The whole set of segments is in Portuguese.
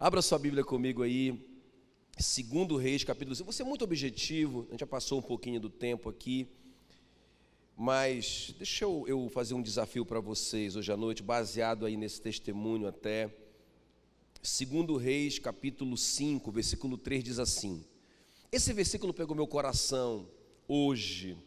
Abra sua Bíblia comigo aí, 2 Reis, capítulo 5. Vou ser muito objetivo, a gente já passou um pouquinho do tempo aqui, mas deixa eu fazer um desafio para vocês hoje à noite, baseado aí nesse testemunho até. 2 Reis, capítulo 5, versículo 3 diz assim. Esse versículo pegou meu coração hoje,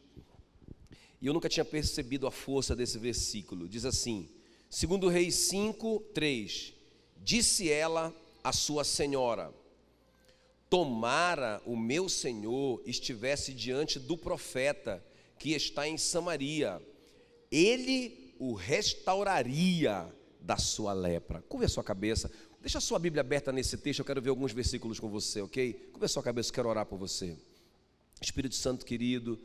e eu nunca tinha percebido a força desse versículo. Diz assim, 2 Reis 5, 3. Disse ela à sua senhora: tomara o meu senhor estivesse diante do profeta que está em Samaria, ele o restauraria da sua lepra. Curva a sua cabeça, deixa a sua Bíblia aberta nesse texto, eu quero ver alguns versículos com você, ok? Curva a sua cabeça, eu quero orar por você. Espírito Santo querido,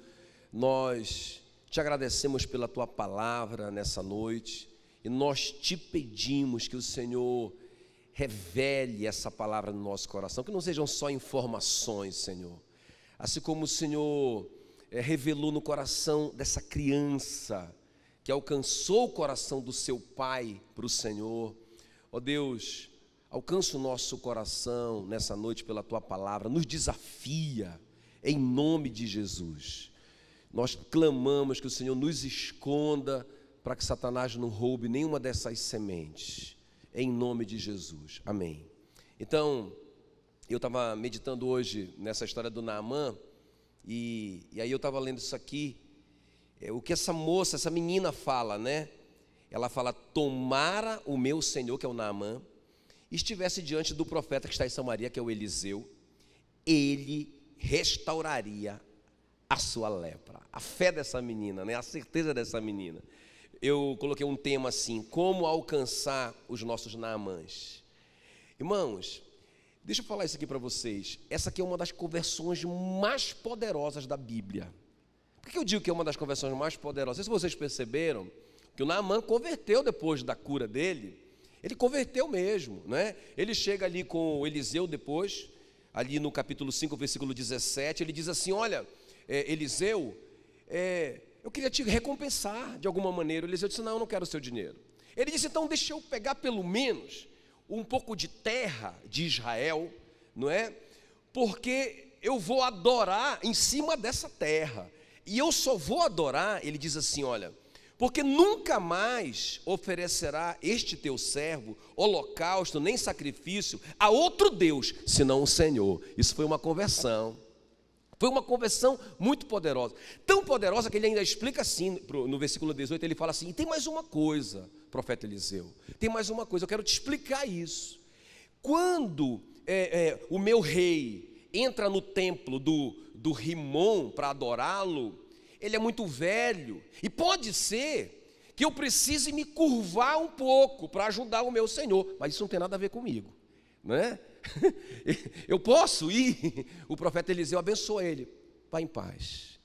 nós te agradecemos pela tua palavra nessa noite, e nós te pedimos que o Senhor revele essa palavra no nosso coração, que não sejam só informações, Senhor, assim como o Senhor revelou no coração dessa criança, que alcançou o coração do seu pai para o Senhor. Ó Deus, alcança o nosso coração nessa noite pela tua palavra, nos desafia, em nome de Jesus. Nós clamamos que o Senhor nos esconda, para que Satanás não roube nenhuma dessas sementes, em nome de Jesus, amém. Então, eu estava meditando hoje nessa história do Naamã, e aí eu estava lendo isso aqui, o que essa moça, essa menina fala, né? Ela fala, tomara o meu senhor, que é o Naamã, estivesse diante do profeta que está em Samaria, que é o Eliseu, ele restauraria a sua lepra. A fé dessa menina, né? A certeza dessa menina. Eu coloquei um tema assim, como alcançar os nossos Naamãs. Irmãos, deixa eu falar isso aqui para vocês. Essa aqui é uma das conversões mais poderosas da Bíblia. Por que eu digo que é uma das conversões mais poderosas? Não sei se vocês perceberam que o Naamã converteu depois da cura dele. Ele converteu mesmo, né? Ele chega ali com o Eliseu depois, ali no capítulo 5, versículo 17, ele diz assim, olha, Eliseu, eu queria te recompensar de alguma maneira. O Eliseu disse, não, eu não quero o seu dinheiro. Ele disse, então deixa eu pegar pelo menos um pouco de terra de Israel, não é? Porque eu vou adorar em cima dessa terra. E eu só vou adorar, ele diz assim, olha, porque nunca mais oferecerá este teu servo holocausto nem sacrifício a outro Deus, senão o Senhor. Isso foi uma conversão. Foi uma conversão muito poderosa, tão poderosa que ele ainda explica assim, no versículo 18, ele fala assim, e tem mais uma coisa, profeta Eliseu, tem mais uma coisa, eu quero te explicar isso. Quando o meu rei entra no templo do Rimon para adorá-lo, ele é muito velho, e pode ser que eu precise me curvar um pouco para ajudar o meu Senhor, mas isso não tem nada a ver comigo, não é? Eu posso ir. O profeta Eliseu abençoa ele, vá em paz.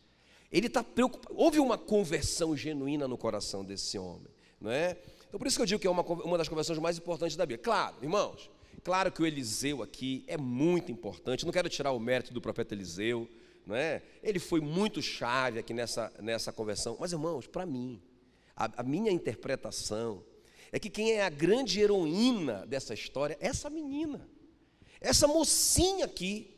Ele está preocupado. Houve uma conversão genuína no coração desse homem, não é? Então por isso que eu digo que é uma das conversões mais importantes da Bíblia. Claro, irmãos, claro que o Eliseu aqui é muito importante. Não quero tirar o mérito do profeta Eliseu, não é? Ele foi muito chave aqui nessa conversão. Mas irmãos, para mim, a minha interpretação é que quem é a grande heroína dessa história é essa menina. Essa mocinha aqui,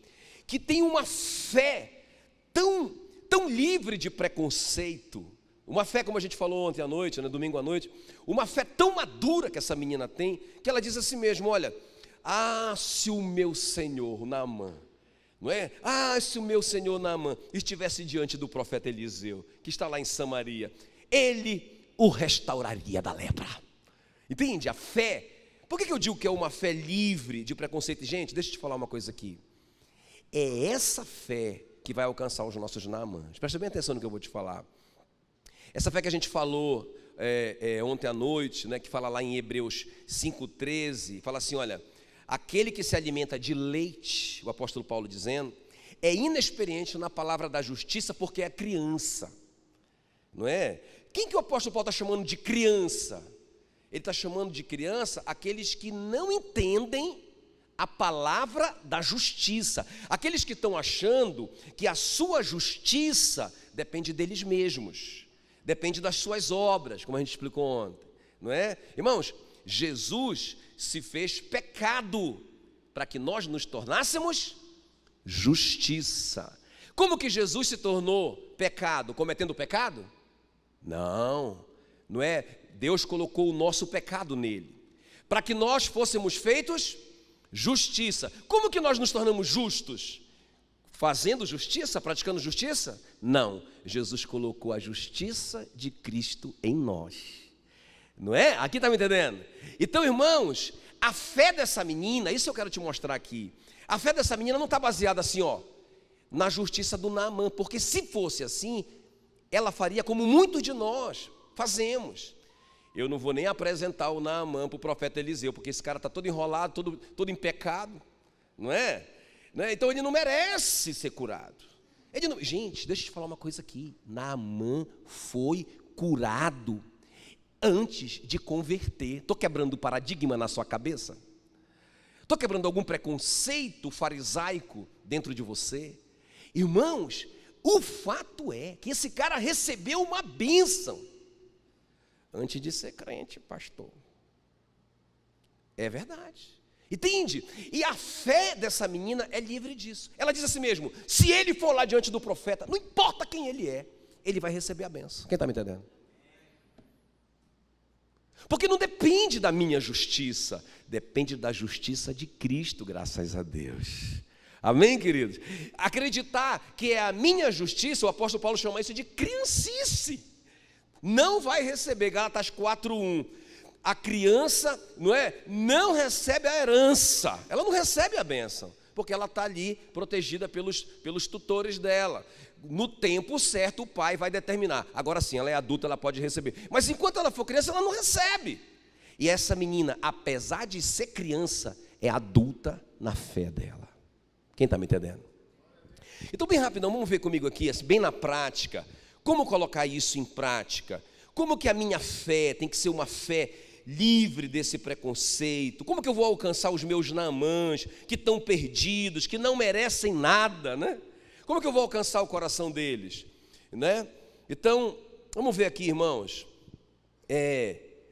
que tem uma fé tão livre de preconceito, uma fé, como a gente falou ontem à noite, né, domingo à noite, uma fé tão madura que essa menina tem, que ela diz assim mesmo, olha, se o meu senhor Naamã, não é? Se o meu senhor Naamã estivesse diante do profeta Eliseu, que está lá em Samaria, ele o restauraria da lepra. Entende? A fé. Por que eu digo que é uma fé livre de preconceito? Gente, deixa eu te falar uma coisa aqui. É essa fé que vai alcançar os nossos Naamãs. Presta bem atenção no que eu vou te falar. Essa fé que a gente falou ontem à noite, né, que fala lá em Hebreus 5,13, fala assim, olha, aquele que se alimenta de leite, o apóstolo Paulo dizendo, é inexperiente na palavra da justiça porque é criança. Não é? Quem que o apóstolo Paulo está chamando de criança? Ele está chamando de criança aqueles que não entendem a palavra da justiça. Aqueles que estão achando que a sua justiça depende deles mesmos. Depende das suas obras, como a gente explicou ontem. Não é? Irmãos, Jesus se fez pecado para que nós nos tornássemos justiça. Como que Jesus se tornou pecado? Cometendo pecado? Não, não é. Deus colocou o nosso pecado nele, para que nós fôssemos feitos justiça. Como que nós nos tornamos justos? Fazendo justiça? Praticando justiça? Não, Jesus colocou a justiça de Cristo em nós, não é? Aqui está me entendendo? Então, irmãos, a fé dessa menina, isso eu quero te mostrar aqui. A fé dessa menina não está baseada assim, ó, na justiça do Naamã, porque se fosse assim, ela faria como muitos de nós fazemos. Eu não vou nem apresentar o Naamã para o profeta Eliseu, porque esse cara está todo enrolado, todo em pecado, não é? Então ele não merece ser curado. Gente, deixa eu te falar uma coisa aqui. Naamã foi curado antes de converter. Estou quebrando o paradigma na sua cabeça? Estou quebrando algum preconceito farisaico dentro de você? Irmãos, o fato é que esse cara recebeu uma bênção antes de ser crente, pastor. É verdade. Entende? E a fé dessa menina é livre disso. Ela diz assim mesmo: se ele for lá diante do profeta, não importa quem ele é, ele vai receber a bênção. Quem está me entendendo? Porque não depende da minha justiça, depende da justiça de Cristo, graças a Deus. Amém, queridos? Acreditar que é a minha justiça, o apóstolo Paulo chama isso de criancice. Não vai receber, Gálatas 4:1. A criança, não recebe a herança, ela não recebe a bênção, porque ela está ali protegida pelos tutores dela. No tempo certo o pai vai determinar. Agora sim, ela é adulta, ela pode receber, mas enquanto ela for criança, ela não recebe. E essa menina, apesar de ser criança, é adulta na fé dela. Quem está me entendendo? Então, bem rapidão, vamos ver comigo aqui, bem na prática, como colocar isso em prática. Como que a minha fé tem que ser uma fé livre desse preconceito? Como que eu vou alcançar os meus Naamãs que estão perdidos, que não merecem nada, né? Como que eu vou alcançar o coração deles, né? Então, vamos ver aqui, irmãos.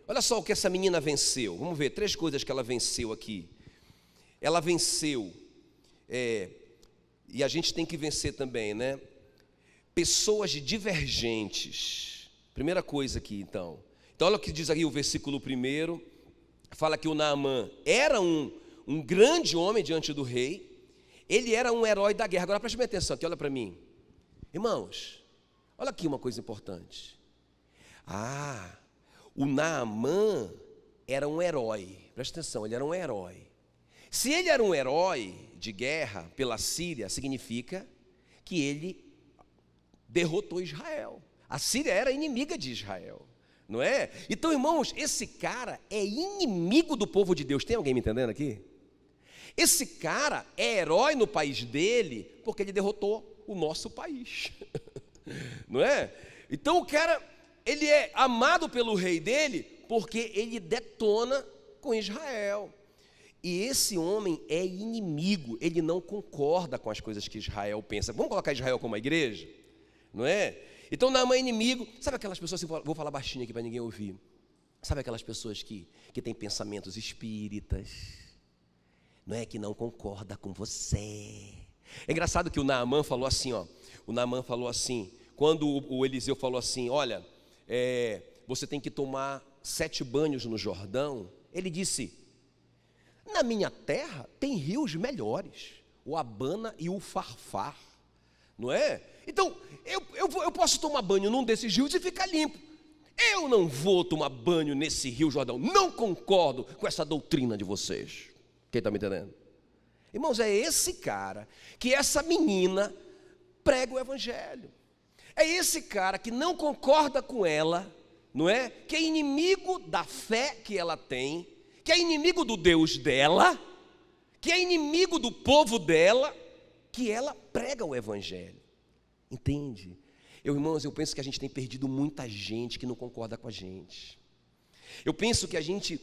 Olha só o que essa menina venceu. Vamos ver 3 coisas que ela venceu aqui. Ela venceu, e a gente tem que vencer também, né? Pessoas divergentes. Primeira coisa aqui, então. Então, olha o que diz aqui o versículo 1. Fala que o Naamã era um grande homem diante do rei. Ele era um herói da guerra. Agora preste bem atenção aqui, olha para mim. Irmãos, olha aqui uma coisa importante. O Naamã era um herói. Preste atenção, ele era um herói. Se ele era um herói de guerra pela Síria, significa que ele derrotou Israel. A Síria era inimiga de Israel, não é? Então, irmãos, esse cara é inimigo do povo de Deus. Tem alguém me entendendo aqui? Esse cara é herói no país dele porque ele derrotou o nosso país, não é? Então o cara, ele é amado pelo rei dele porque ele detona com Israel. E esse homem é inimigo, ele não concorda com as coisas que Israel pensa. Vamos colocar Israel como uma igreja? Não é? Então Naamã é inimigo. Sabe aquelas pessoas, vou falar baixinho aqui para ninguém ouvir. Sabe aquelas pessoas que têm pensamentos espíritas, não é? Que não concorda com você. É engraçado que o Naamã falou assim, ó. O Naamã falou assim, quando o Eliseu falou assim, olha, você tem que tomar 7 banhos no Jordão. Ele disse, na minha terra tem rios melhores, o Abana e o Farfar, não é? Então, eu posso tomar banho num desses rios e ficar limpo. Eu não vou tomar banho nesse rio Jordão. Não concordo com essa doutrina de vocês. Quem está me entendendo? Irmãos, é esse cara que essa menina prega o evangelho. É esse cara que não concorda com ela, não é? Que é inimigo da fé que ela tem, que é inimigo do Deus dela, que é inimigo do povo dela, que ela prega o evangelho. Entende? Irmãos, eu penso que a gente tem perdido muita gente que não concorda com a gente. Eu penso que a gente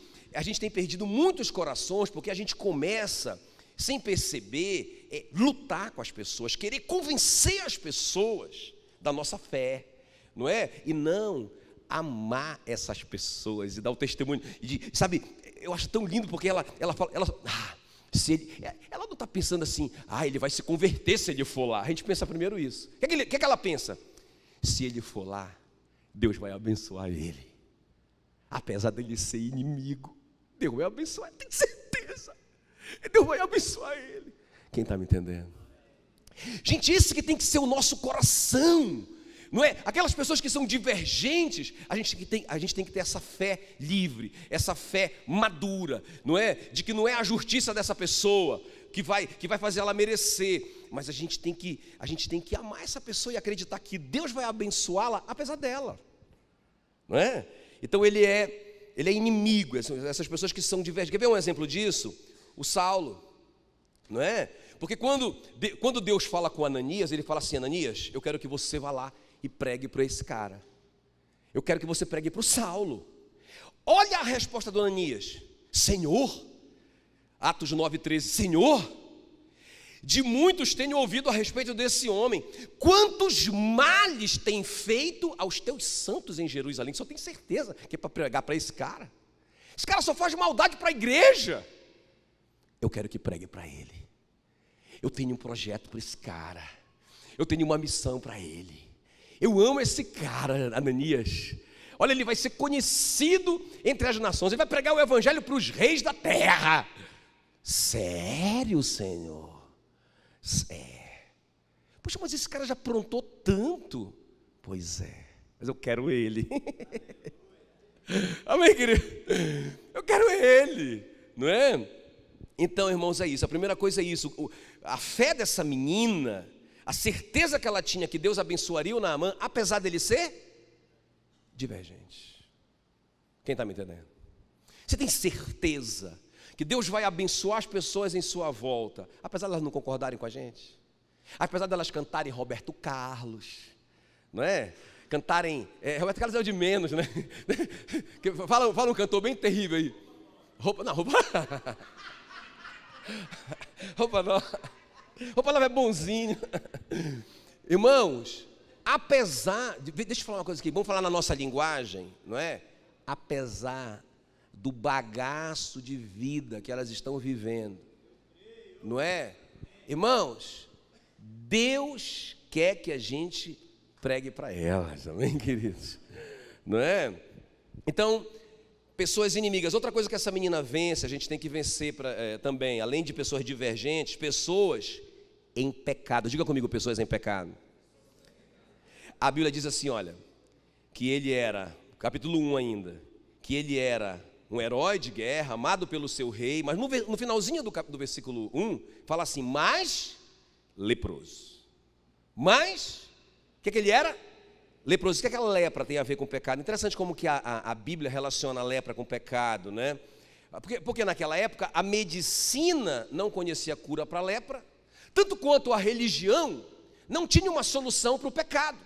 tem perdido muitos corações porque a gente começa, sem perceber, lutar com as pessoas, querer convencer as pessoas da nossa fé, não é? E não amar essas pessoas e dar o testemunho. Sabe, eu acho tão lindo porque ela fala, Ela não está pensando assim, ele vai se converter se ele for lá. A gente pensa primeiro isso. O que ela pensa? Se ele for lá, Deus vai abençoar ele. Apesar dele ser inimigo, Deus vai abençoar, tem certeza. Deus vai abençoar ele. Quem está me entendendo? Gente, esse que tem que ser o nosso coração. Não é? Aquelas pessoas que são divergentes, a gente tem que ter essa fé livre, essa fé madura, não é? De que não é a justiça dessa pessoa que vai fazer ela merecer, mas a gente tem que amar essa pessoa e acreditar que Deus vai abençoá-la apesar dela, não é? Então ele é inimigo, essas pessoas que são divergentes. Quer ver um exemplo disso? O Saulo, não é? Porque quando Deus fala com Ananias, ele fala assim: Ananias, eu quero que você vá lá e pregue para esse cara. Eu quero que você pregue para o Saulo. Olha a resposta do Ananias: Senhor, Atos 9:13, Senhor, de muitos tenho ouvido a respeito desse homem, quantos males tem feito aos teus santos em Jerusalém. Só tenho certeza que é para pregar para esse cara. Esse cara só faz maldade para a igreja. Eu quero que pregue para ele. Eu tenho um projeto para esse cara. Eu tenho uma missão para ele. Eu amo esse cara, Ananias. Olha, ele vai ser conhecido entre as nações. Ele vai pregar o evangelho para os reis da terra. Sério, Senhor? Poxa, mas esse cara já aprontou tanto. Pois é, mas eu quero ele. Amém, querido? Eu quero ele, não é? Então, irmãos, é isso. A primeira coisa é isso. A fé dessa menina, a certeza que ela tinha que Deus abençoaria o Naamã, apesar dele ser divergente. Quem está me entendendo? Você tem certeza que Deus vai abençoar as pessoas em sua volta, apesar de elas não concordarem com a gente? Apesar de elas cantarem Roberto Carlos, não é? Cantarem, Roberto Carlos é o de menos, né? Fala um cantor bem terrível aí. Roupa nova é bonzinho. Irmãos, deixa eu falar uma coisa aqui, vamos falar na nossa linguagem, não é? Apesar do bagaço de vida que elas estão vivendo, não é? Irmãos, Deus quer que a gente pregue para elas, amém, queridos? Não é? Então, pessoas inimigas. Outra coisa que essa menina vence, a gente tem que vencer também, além de pessoas divergentes, pessoas em pecado. Diga comigo, pessoas em pecado. A Bíblia diz assim, olha, que ele era, capítulo 1 ainda, que ele era um herói de guerra, amado pelo seu rei, mas no finalzinho do versículo 1, fala assim, mas leproso. Mas, o que ele era? Leproso. O que aquela lepra tem a ver com pecado? Interessante como que a Bíblia relaciona a lepra com pecado, né? Porque naquela época a medicina não conhecia cura para a lepra, tanto quanto a religião não tinha uma solução para o pecado,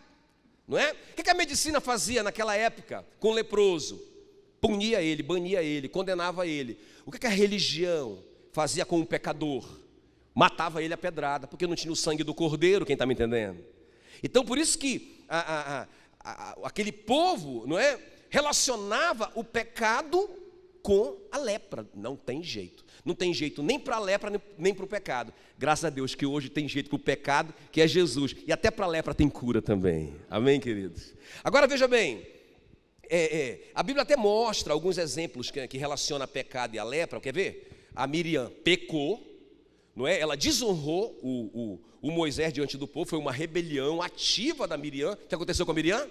não é? O que a medicina fazia naquela época com o leproso? Punia ele, bania ele, condenava ele. O que a religião fazia com o pecador? Matava ele a pedrada, porque não tinha o sangue do cordeiro, quem está me entendendo? Então por isso que aquele povo, não é, relacionava o pecado com a lepra. Não tem jeito nem para a lepra nem para o pecado. Graças a Deus que hoje tem jeito para o pecado, que é Jesus, e até para a lepra tem cura também, amém, queridos? Agora veja bem, a Bíblia até mostra alguns exemplos que relaciona pecado e a lepra. Quer ver? A Miriam pecou, não é? Ela desonrou o Moisés diante do povo, foi uma rebelião ativa da Miriam. O que aconteceu com a Miriam?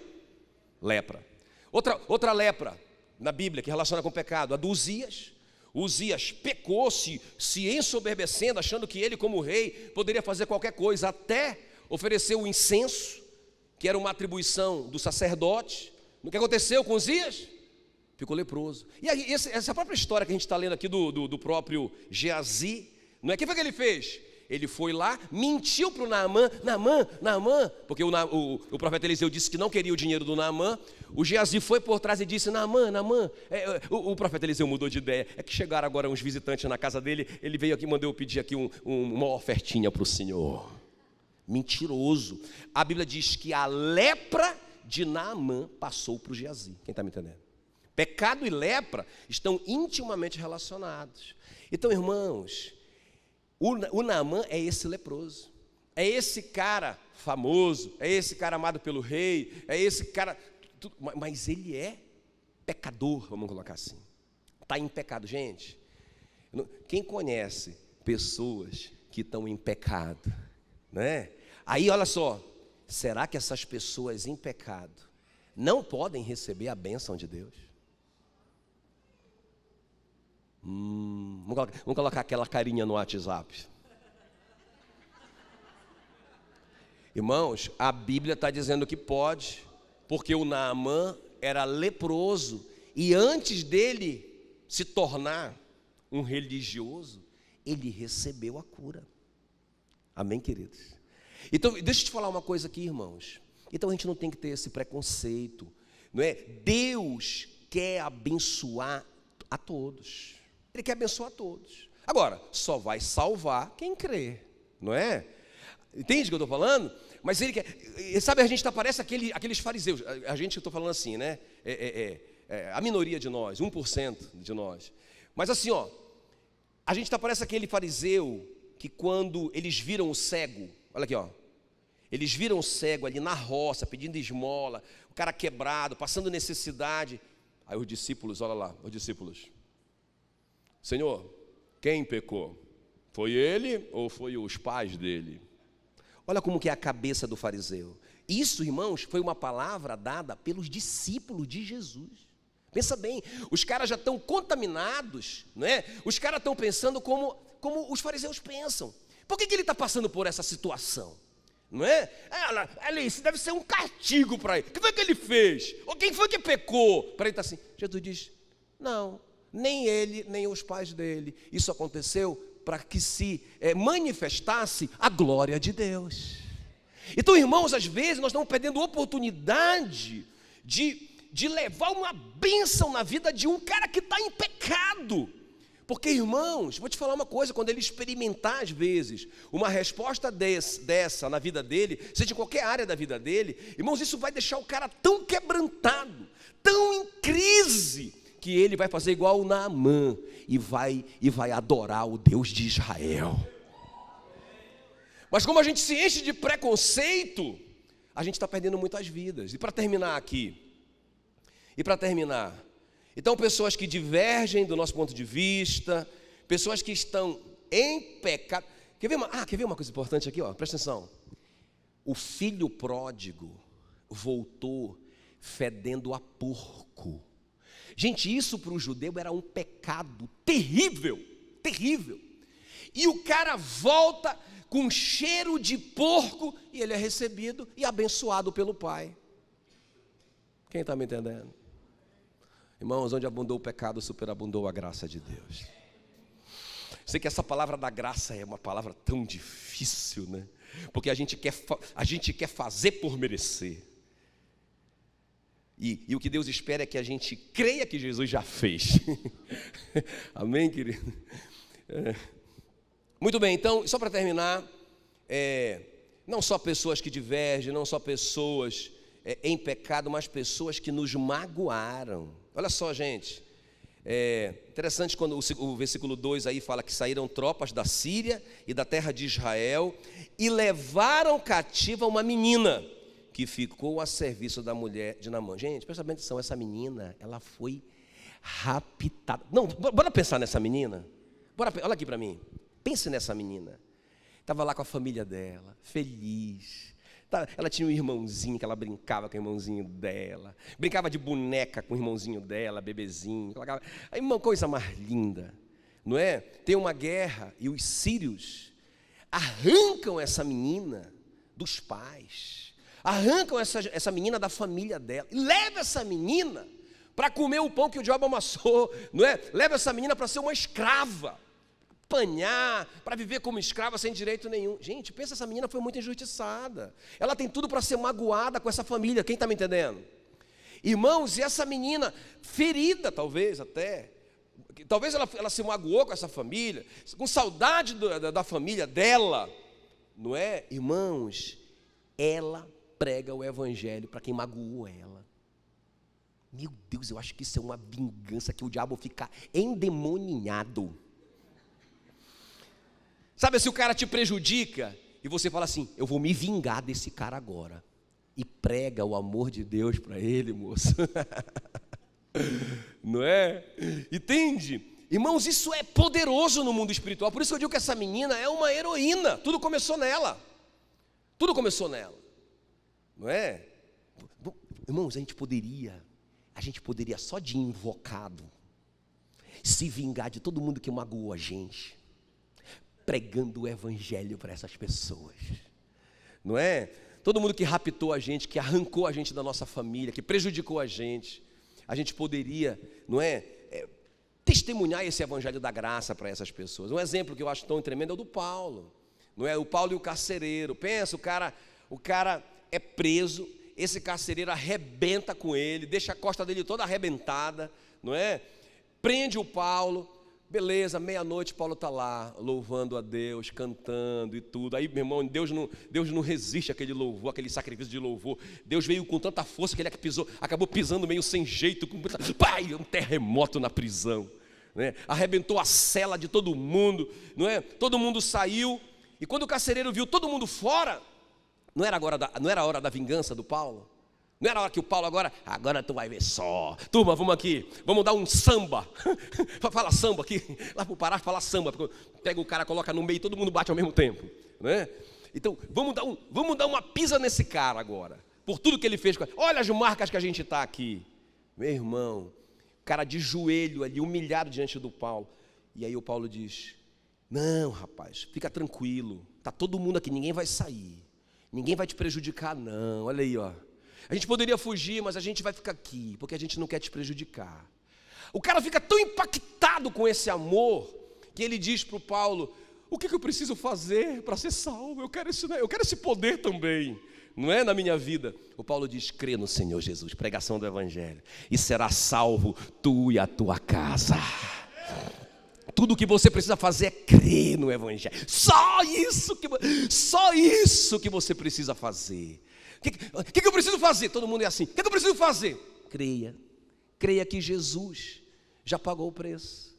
Lepra. Outra lepra na Bíblia que relaciona com o pecado, a do Uzias. Uzias pecou, se ensoberbecendo, achando que ele como rei poderia fazer qualquer coisa, até oferecer o incenso, que era uma atribuição do sacerdote. O que aconteceu com Uzias? Ficou leproso. E aí, essa própria história que a gente está lendo aqui do próprio Geazi, não é? O que foi que ele fez? Ele foi lá, mentiu para o Naamã, porque o profeta Eliseu disse que não queria o dinheiro do Naamã. O Geazi foi por trás e disse, Naamã, o profeta Eliseu mudou de ideia. É que chegaram agora uns visitantes na casa dele, ele veio aqui e mandou eu pedir aqui uma ofertinha para o Senhor. Mentiroso. A Bíblia diz que a lepra de Naamã passou para o Geazi. Quem está me entendendo? Pecado e lepra estão intimamente relacionados. Então, irmãos, O Naamã é esse leproso, é esse cara famoso, é esse cara amado pelo rei, é esse cara, mas ele é pecador, vamos colocar assim, está em pecado. Gente, quem conhece pessoas que estão em pecado, né? Aí olha só, será que essas pessoas em pecado não podem receber a bênção de Deus? Vamos colocar aquela carinha no WhatsApp. Irmãos, a Bíblia está dizendo que pode, porque o Naamã era leproso, e antes dele se tornar um religioso, ele recebeu a cura. Amém, queridos? Então, deixa eu te falar uma coisa aqui, irmãos. Então a gente não tem que ter esse preconceito, não é? Deus quer abençoar a todos. Ele quer abençoar a todos. Agora, só vai salvar quem crê, não é? Entende o que eu estou falando? Mas ele quer, sabe, a gente parece aqueles fariseus. A gente, eu estou falando assim, né? A minoria de nós, 1% de nós. Mas assim, ó, a gente parece aquele fariseu que quando eles viram o cego, olha aqui, ó, eles viram o cego ali na roça, pedindo esmola, o cara quebrado, passando necessidade. Aí os discípulos, olha lá, os discípulos: Senhor, quem pecou? Foi ele ou foi os pais dele? Olha como que é a cabeça do fariseu. Isso, irmãos, foi uma palavra dada pelos discípulos de Jesus. Pensa bem, os caras já estão contaminados, não é? Os caras estão pensando como os fariseus pensam. Por que ele está passando por essa situação? Não é? Isso deve ser um castigo para ele. O que foi que ele fez? Ou quem foi que pecou? Para ele estar assim. Jesus diz: não, nem ele, nem os pais dele. Isso aconteceu para que se manifestasse a glória de Deus. Então, irmãos, às vezes nós estamos perdendo oportunidade de levar uma bênção na vida de um cara que está em pecado. Porque, irmãos, vou te falar uma coisa: quando ele experimentar às vezes uma resposta dessa na vida dele, seja em qualquer área da vida dele, irmãos, isso vai deixar o cara tão quebrantado, tão em crise, que ele vai fazer igual o Naamã e vai adorar o Deus de Israel. Mas como a gente se enche de preconceito, a gente está perdendo muitas vidas. E para terminar aqui, então pessoas que divergem do nosso ponto de vista, pessoas que estão em pecado. Quer ver uma coisa importante aqui? Ó, presta atenção. O filho pródigo voltou fedendo a porco. Gente, isso para o judeu era um pecado terrível, terrível. E o cara volta com cheiro de porco e ele é recebido e abençoado pelo pai. Quem está me entendendo? Irmãos, onde abundou o pecado, superabundou a graça de Deus. Sei que essa palavra da graça é uma palavra tão difícil, né? Porque a gente quer fazer por merecer. E o que Deus espera é que a gente creia que Jesus já fez. Amém, querido? Muito bem, então, só para terminar, não só pessoas que divergem, não só pessoas em pecado, mas pessoas que nos magoaram. Olha só, gente, interessante quando o versículo 2 aí fala que saíram tropas da Síria e da terra de Israel e levaram cativa uma menina que ficou a serviço da mulher de Naamã. Gente, presta bem atenção, essa menina, ela foi raptada. Não, bora pensar nessa menina. Olha aqui para mim, pense nessa menina. Estava lá com a família dela, feliz. Ela tinha um irmãozinho que ela brincava com o irmãozinho dela, brincava de boneca com o irmãozinho dela, bebezinho. Aí, uma coisa mais linda, não é? Tem uma guerra e os sírios arrancam essa menina dos pais, arrancam essa menina da família dela, e leva essa menina para comer o pão que o diabo amassou, não é? Leva essa menina para ser uma escrava, apanhar, para viver como escrava sem direito nenhum. Gente, pensa, essa menina foi muito injustiçada. Ela tem tudo para ser magoada com essa família. Quem está me entendendo? Irmãos, e essa menina ferida, talvez até, talvez ela se magoou com essa família, com saudade da família dela, não é? Irmãos, ela prega o evangelho para quem magoou ela. Meu Deus, eu acho que isso é uma vingança, que o diabo fica endemoniado. Sabe, se o cara te prejudica e você fala assim, eu vou me vingar desse cara agora. E prega o amor de Deus para ele, moço. Não é? Entende? Irmãos, isso é poderoso no mundo espiritual. Por isso que eu digo que essa menina é uma heroína. Tudo começou nela. Tudo começou nela. Não é? Irmãos, a gente poderia só de invocado se vingar de todo mundo que magoou a gente, pregando o evangelho para essas pessoas. Não é? Todo mundo que raptou a gente, que arrancou a gente da nossa família, que prejudicou a gente poderia, não é, testemunhar esse evangelho da graça para essas pessoas. Um exemplo que eu acho tão tremendo é o do Paulo, não é? O Paulo e o carcereiro. Pensa, o cara é preso, esse carcereiro arrebenta com ele, deixa a costa dele toda arrebentada, não é? Prende o Paulo. Beleza, meia-noite Paulo está lá, louvando a Deus, cantando e tudo. Aí, meu irmão, Deus não resiste àquele louvor, aquele sacrifício de louvor. Deus veio com tanta força que ele acabou pisando meio sem jeito, um terremoto na prisão, né? Arrebentou a cela de todo mundo, não é? Todo mundo saiu, e quando o carcereiro viu todo mundo fora, não era a hora da vingança do Paulo? Não era a hora que o Paulo agora tu vai ver só. Turma, vamos aqui, vamos dar um samba. Fala samba aqui, lá para o Pará fala samba. Pega o cara, coloca no meio e todo mundo bate ao mesmo tempo, né? Então, vamos dar uma pisa nesse cara agora, por tudo que ele fez. Olha as marcas que a gente está aqui. Meu irmão, o cara de joelho ali, humilhado diante do Paulo. E aí o Paulo diz, não rapaz, fica tranquilo, está todo mundo aqui, ninguém vai sair. Ninguém vai te prejudicar não, olha aí ó. A gente poderia fugir, mas a gente vai ficar aqui, porque a gente não quer te prejudicar. O cara fica tão impactado com esse amor, que ele diz para o Paulo, o que eu preciso fazer para ser salvo? Eu quero esse poder também, não é, na minha vida. O Paulo diz, crê no Senhor Jesus, pregação do Evangelho, e será salvo tu e a tua casa. Tudo o que você precisa fazer é crer no Evangelho. Só isso que você precisa fazer. O que eu preciso fazer? Todo mundo é assim. O que eu preciso fazer? Creia que Jesus já pagou o preço.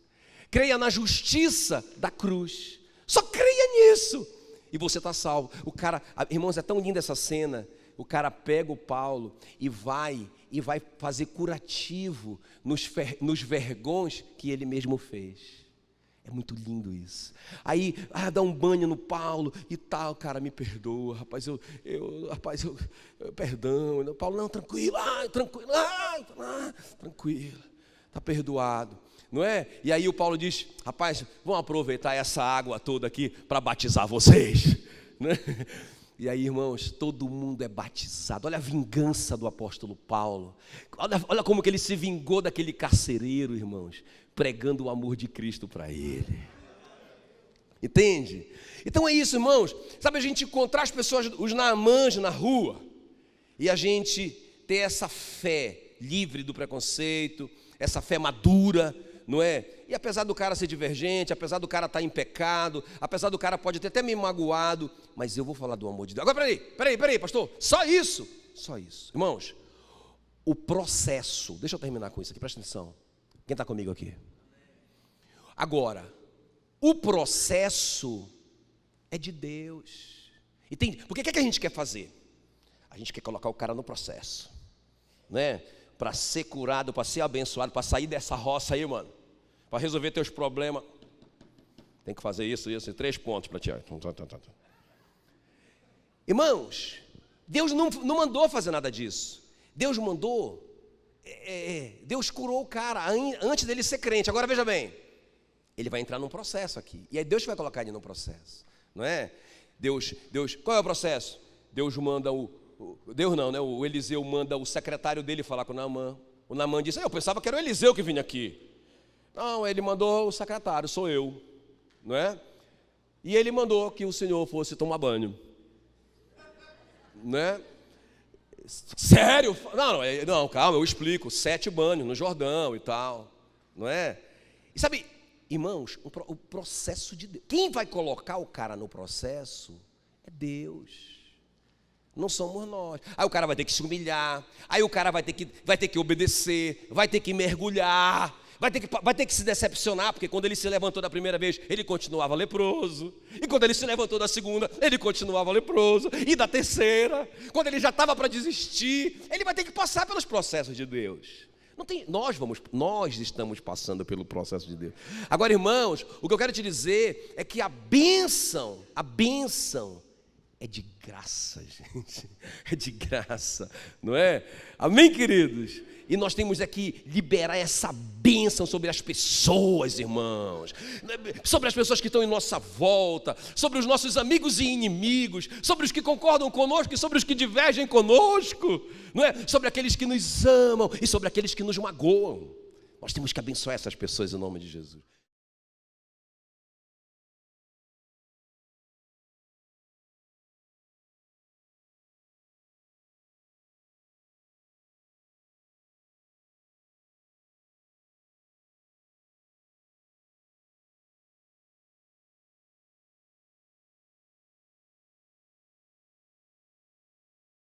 Creia na justiça da cruz. Só creia nisso e você está salvo. O cara, irmãos, é tão linda essa cena. O cara pega o Paulo e vai fazer curativo nos vergões que ele mesmo fez. É muito lindo isso. Aí, dá um banho no Paulo e tal, cara, me perdoa, rapaz, perdão. Paulo, não, tranquilo, tranquilo, está perdoado, não é? E aí o Paulo diz, rapaz, vamos aproveitar essa água toda aqui para batizar vocês, né? E aí, irmãos, todo mundo é batizado. Olha a vingança do apóstolo Paulo. Olha como que ele se vingou daquele carcereiro, irmãos, pregando o amor de Cristo para ele. Entende? Então é isso, irmãos. Sabe, a gente encontrar as pessoas, os Naamãs na rua, e a gente ter essa fé livre do preconceito, essa fé madura, não é? E apesar do cara ser divergente, apesar do cara estar em pecado, apesar do cara pode ter até me magoado, mas eu vou falar do amor de Deus. Agora, peraí, pastor, só isso. Irmãos, o processo, deixa eu terminar com isso aqui, presta atenção. Quem está comigo aqui? Agora, o processo é de Deus. Entende? Porque o que a gente quer fazer? A gente quer colocar o cara no processo, né? Para ser curado, para ser abençoado, para sair dessa roça aí, mano, para resolver teus problemas, tem que fazer isso, 3 pontos para ti. Irmãos, Deus não mandou fazer nada disso. Deus mandou, Deus curou o cara antes dele ser crente. Agora veja bem, ele vai entrar num processo aqui, e aí Deus vai colocar ele num processo, não é? Deus, qual é o processo? Deus manda o Eliseu manda o secretário dele falar com o Naamã. O Naamã disse, eu pensava que era o Eliseu que vinha aqui. Não, ele mandou o secretário, sou eu, não é? E ele mandou que o senhor fosse tomar banho, né? Sério? Não, calma, eu explico. 7 banhos no Jordão e tal, não é? E sabe, irmãos, o processo de Deus. Quem vai colocar o cara no processo é Deus. Não somos nós. Aí o cara vai ter que se humilhar, aí o cara vai ter que obedecer, vai ter que mergulhar, vai ter que se decepcionar, porque quando ele se levantou da primeira vez, ele continuava leproso. E quando ele se levantou da segunda, ele continuava leproso. E da terceira, quando ele já estava para desistir, ele vai ter que passar pelos processos de Deus. Nós estamos passando pelo processo de Deus. Agora, irmãos, o que eu quero te dizer é que a bênção é de graça, gente. É de graça, não é? Amém, queridos? E nós temos aqui liberar essa bênção sobre as pessoas, irmãos, sobre as pessoas que estão em nossa volta, sobre os nossos amigos e inimigos, sobre os que concordam conosco e sobre os que divergem conosco, não é? Sobre aqueles que nos amam e sobre aqueles que nos magoam. Nós temos que abençoar essas pessoas em nome de Jesus.